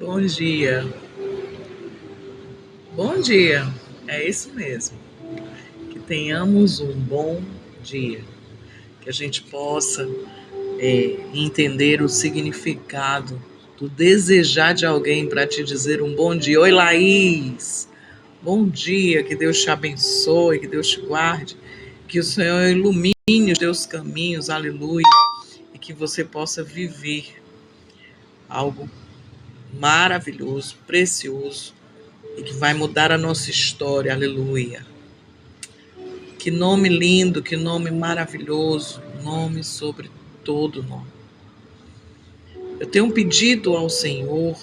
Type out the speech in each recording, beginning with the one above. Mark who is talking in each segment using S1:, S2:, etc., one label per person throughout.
S1: Bom dia. Bom dia. É isso mesmo. Que tenhamos um bom dia. Que a gente possa entender o significado do desejar de alguém para te dizer um bom dia. Oi, Laís. Bom dia. Que Deus te abençoe, que Deus te guarde. Que o Senhor ilumine os teus caminhos. Aleluia. E que você possa viver algo maravilhoso, precioso e que vai mudar a nossa história, aleluia. Que nome lindo, que nome maravilhoso, nome sobre todo nome. Eu tenho um pedido ao Senhor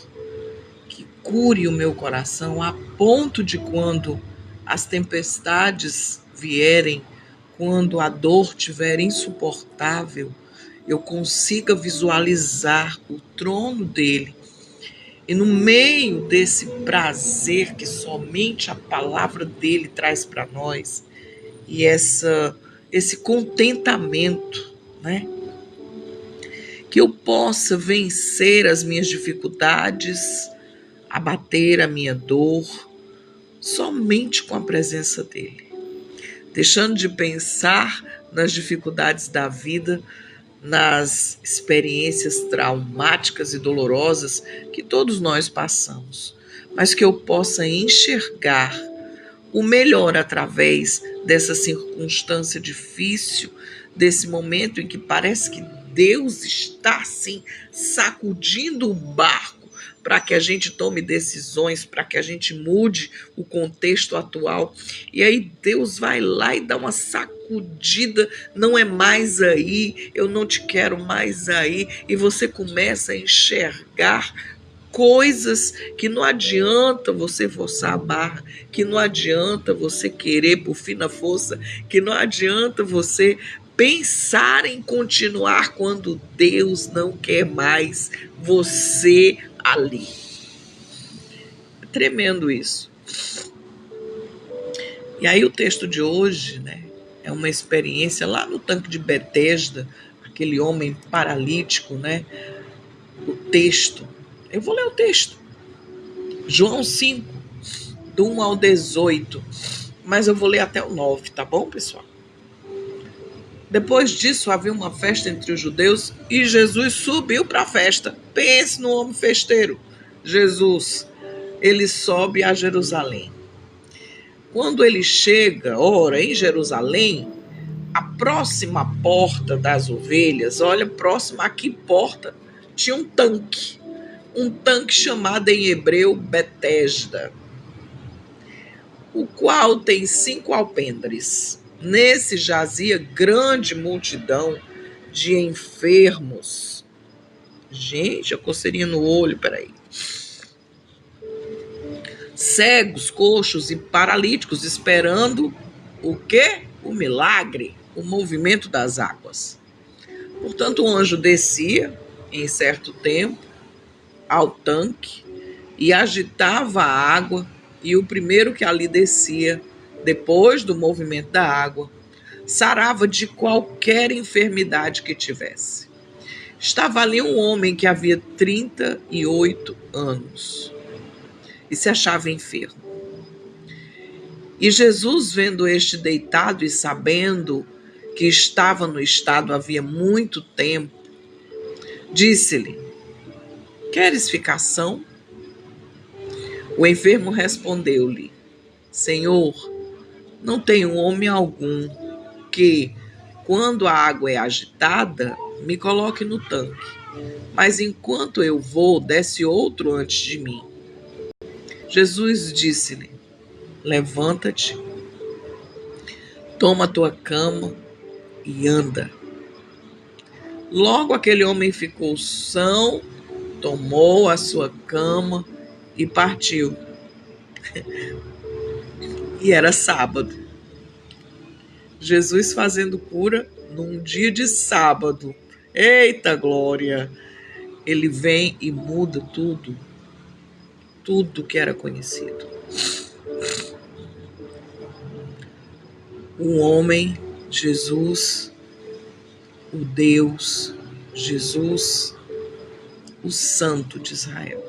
S1: que cure o meu coração a ponto de quando as tempestades vierem, quando a dor estiver insuportável, eu consiga visualizar o trono dele. E no meio desse prazer que somente a palavra dele traz para nós, e esse contentamento, né? Que eu possa vencer as minhas dificuldades, abater a minha dor, somente com a presença dele. Deixando de pensar nas dificuldades da vida, nas experiências traumáticas e dolorosas que todos nós passamos, mas que eu possa enxergar o melhor através dessa circunstância difícil, desse momento em que parece que Deus está assim sacudindo o barco para que a gente tome decisões, para que a gente mude o contexto atual. E aí Deus vai lá e dá uma sacudida, não é mais aí, eu não te quero mais aí, e você começa a enxergar coisas que não adianta você forçar a barra, que não adianta você querer por fim na força, que não adianta você pensar em continuar quando Deus não quer mais você ali. É tremendo isso. E aí o texto de hoje, né, é uma experiência lá no tanque de Betesda, aquele homem paralítico, né? O texto. Eu vou ler o texto. João 5, do 1 ao 18. Mas eu vou ler até o 9, tá bom, pessoal? Depois disso, havia uma festa entre os judeus e Jesus subiu para a festa. Pense no homem festeiro. Jesus, ele sobe a Jerusalém. Quando ele chega, ora, em Jerusalém, a próxima porta das ovelhas, olha, próxima a que porta? Tinha um tanque chamado em hebreu Betesda, o qual tem 5 alpendres. Nesse jazia grande multidão de enfermos. Gente, a coceirinha no olho, peraí. Cegos, coxos e paralíticos, esperando o quê? O milagre, o movimento das águas. Portanto, o anjo descia, em certo tempo, ao tanque e agitava a água, e o primeiro que ali descia, depois do movimento da água, sarava de qualquer enfermidade que tivesse. Estava ali um homem que havia 38 anos e se achava enfermo. E Jesus, vendo este deitado e sabendo que estava no estado havia muito tempo, disse-lhe: queres ficar são? O enfermo respondeu-lhe: Senhor, não tenho homem algum que, quando a água é agitada, me coloque no tanque. Mas enquanto eu vou, desce outro antes de mim. Jesus disse-lhe: levanta-te, toma a tua cama e anda. Logo aquele homem ficou são, tomou a sua cama e partiu. E era sábado. Jesus fazendo cura num dia de sábado. Eita glória! Ele vem e muda tudo. Tudo que era conhecido. O homem, Jesus, o Deus, Jesus, o Santo de Israel.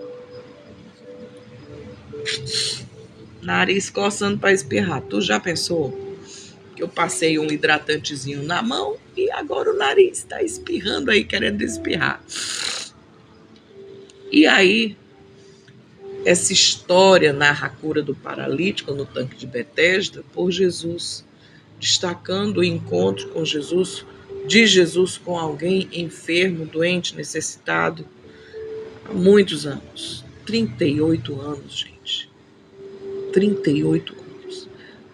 S1: Nariz coçando para espirrar. Tu já pensou que eu passei um hidratantezinho na mão e agora o nariz está espirrando aí, querendo espirrar? E aí, essa história narra a cura do paralítico no tanque de Betesda por Jesus, destacando o encontro com Jesus, de Jesus com alguém enfermo, doente, necessitado, há muitos anos. 38 anos, gente. 38 anos.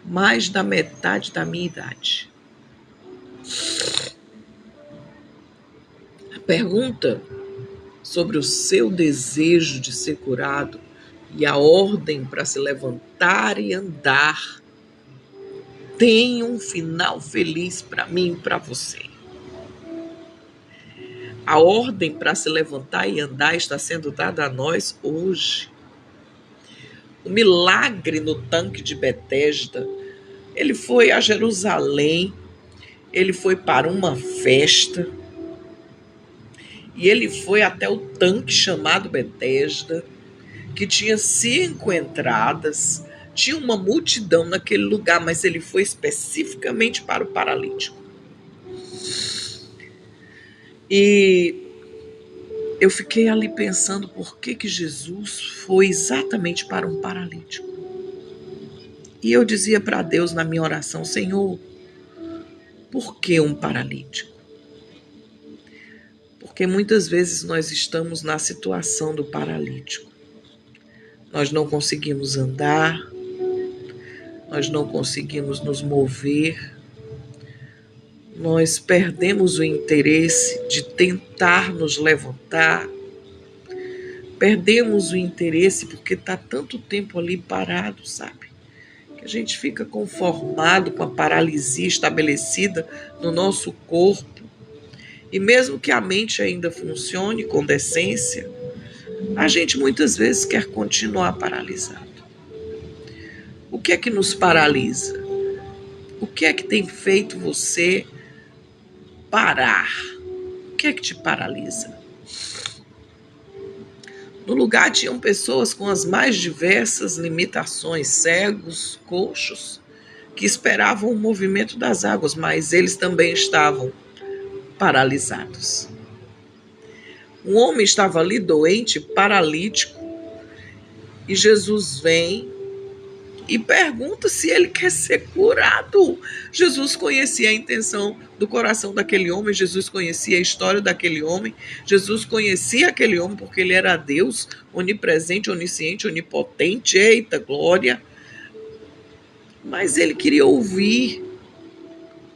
S1: Mais da metade da minha idade. A pergunta sobre o seu desejo de ser curado e a ordem para se levantar e andar tem um final feliz para mim e para você. A ordem para se levantar e andar está sendo dada a nós hoje. O milagre no tanque de Betesda, ele foi a Jerusalém, ele foi para uma festa, e ele foi até o tanque chamado Betesda, que tinha 5 entradas, tinha uma multidão naquele lugar, mas ele foi especificamente para o paralítico. E eu fiquei ali pensando por que Jesus foi exatamente para um paralítico. E eu dizia para Deus na minha oração: Senhor, por que um paralítico? Porque muitas vezes nós estamos na situação do paralítico. Nós não conseguimos andar, nós não conseguimos nos mover, nós perdemos o interesse de tentar nos levantar, perdemos o interesse porque está tanto tempo ali parado, sabe? Que a gente fica conformado com a paralisia estabelecida no nosso corpo. E mesmo que a mente ainda funcione com decência, a gente muitas vezes quer continuar paralisado. O que é que nos paralisa? O que é que tem feito você parar? O que é que te paralisa? No lugar tinham pessoas com as mais diversas limitações, cegos, coxos, que esperavam o movimento das águas, mas eles também estavam paralisados. Um homem estava ali doente, paralítico, e Jesus vem e pergunta se ele quer ser curado. Jesus conhecia a intenção do coração daquele homem, Jesus conhecia a história daquele homem, Jesus conhecia aquele homem porque ele era Deus, onipresente, onisciente, onipotente, eita glória. Mas ele queria ouvir,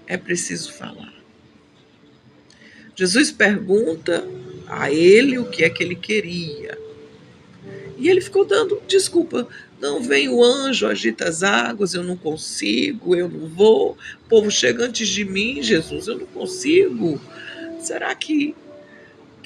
S1: é preciso falar. Jesus pergunta a ele o que é que ele queria. E ele ficou dando desculpa. Não, vem o anjo, agita as águas, eu não consigo, eu não vou. O povo chega antes de mim, Jesus, eu não consigo. Será que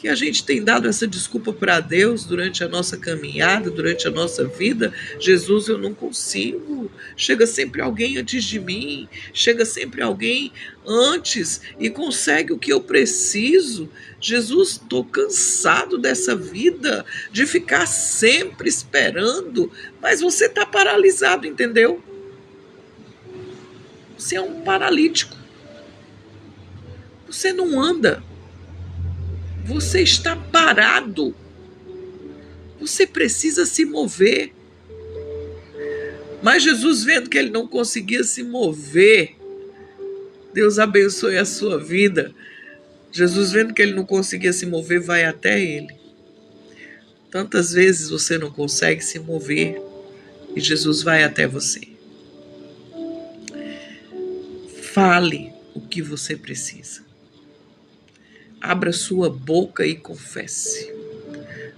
S1: a gente tem dado essa desculpa para Deus durante a nossa caminhada, durante a nossa vida? Jesus, eu não consigo. Chega sempre alguém antes de mim, chega sempre alguém antes e consegue o que eu preciso. Jesus, estou cansado dessa vida, de ficar sempre esperando, mas você está paralisado, entendeu? Você é um paralítico. Você não anda. Você está parado. Você precisa se mover. Mas Jesus, vendo que ele não conseguia se mover, Deus abençoe a sua vida. Jesus, vendo que ele não conseguia se mover, vai até ele. Tantas vezes você não consegue se mover e Jesus vai até você. Fale o que você precisa. Abra sua boca e confesse.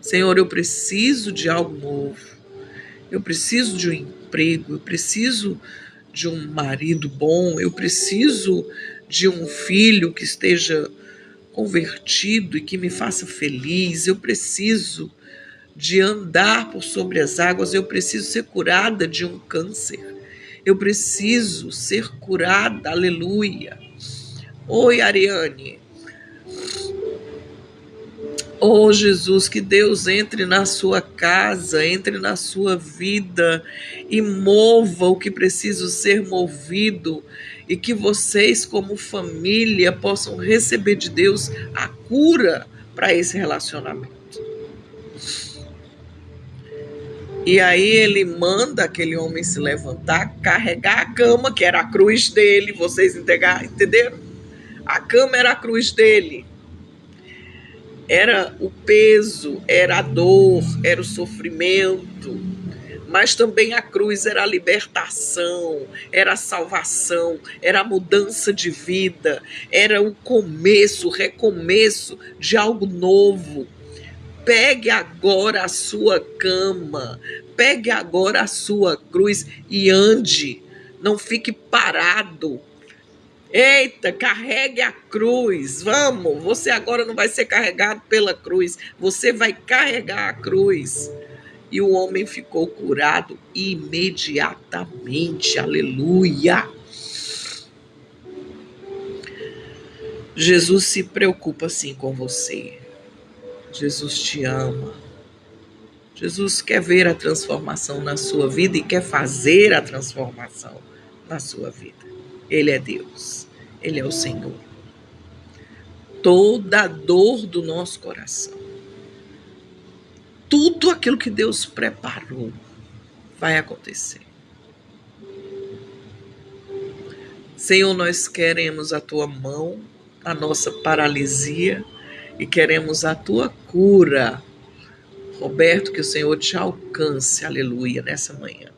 S1: Senhor, eu preciso de algo novo. Eu preciso de um emprego. Eu preciso de um marido bom. Eu preciso de um filho que esteja convertido e que me faça feliz. Eu preciso de andar por sobre as águas. Eu preciso ser curada de um câncer. Eu preciso ser curada. Aleluia. Oi, Ariane. Oh, Jesus, que Deus entre na sua casa, entre na sua vida e mova o que precisa ser movido, e que vocês, como família, possam receber de Deus a cura para esse relacionamento. E aí ele manda aquele homem se levantar, carregar a cama, que era a cruz dele. Vocês entenderam? A cama era a cruz dele. Era o peso, era a dor, era o sofrimento, mas também a cruz era a libertação, era a salvação, era a mudança de vida, era o começo, o recomeço de algo novo. Pegue agora a sua cama, pegue agora a sua cruz e ande, não fique parado. Eita, carregue a cruz, vamos, você agora não vai ser carregado pela cruz, você vai carregar a cruz. E o homem ficou curado imediatamente, aleluia. Jesus se preocupa sim com você, Jesus te ama, Jesus quer ver a transformação na sua vida e quer fazer a transformação na sua vida. Ele é Deus, Ele é o Senhor. Toda a dor do nosso coração, tudo aquilo que Deus preparou vai acontecer. Senhor, nós queremos a Tua mão na nossa paralisia e queremos a Tua cura. Roberto, que o Senhor te alcance, aleluia, nessa manhã.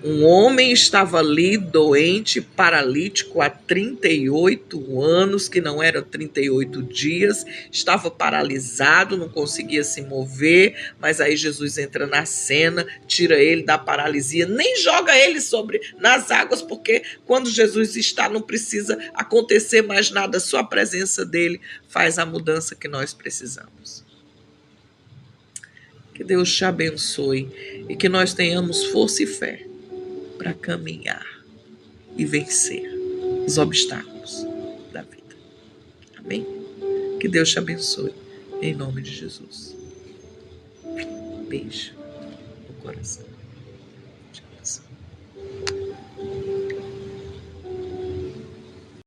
S1: Um homem estava ali doente, paralítico, há 38 anos, que não eram 38 dias, estava paralisado, não conseguia se mover, mas aí Jesus entra na cena, tira ele da paralisia, nem joga ele nas águas, porque quando Jesus está, não precisa acontecer mais nada, só a presença dele faz a mudança que nós precisamos. Que Deus te abençoe e que nós tenhamos força e fé para caminhar e vencer os obstáculos da vida. Amém? Que Deus te abençoe, em nome de Jesus. Beijo no coração.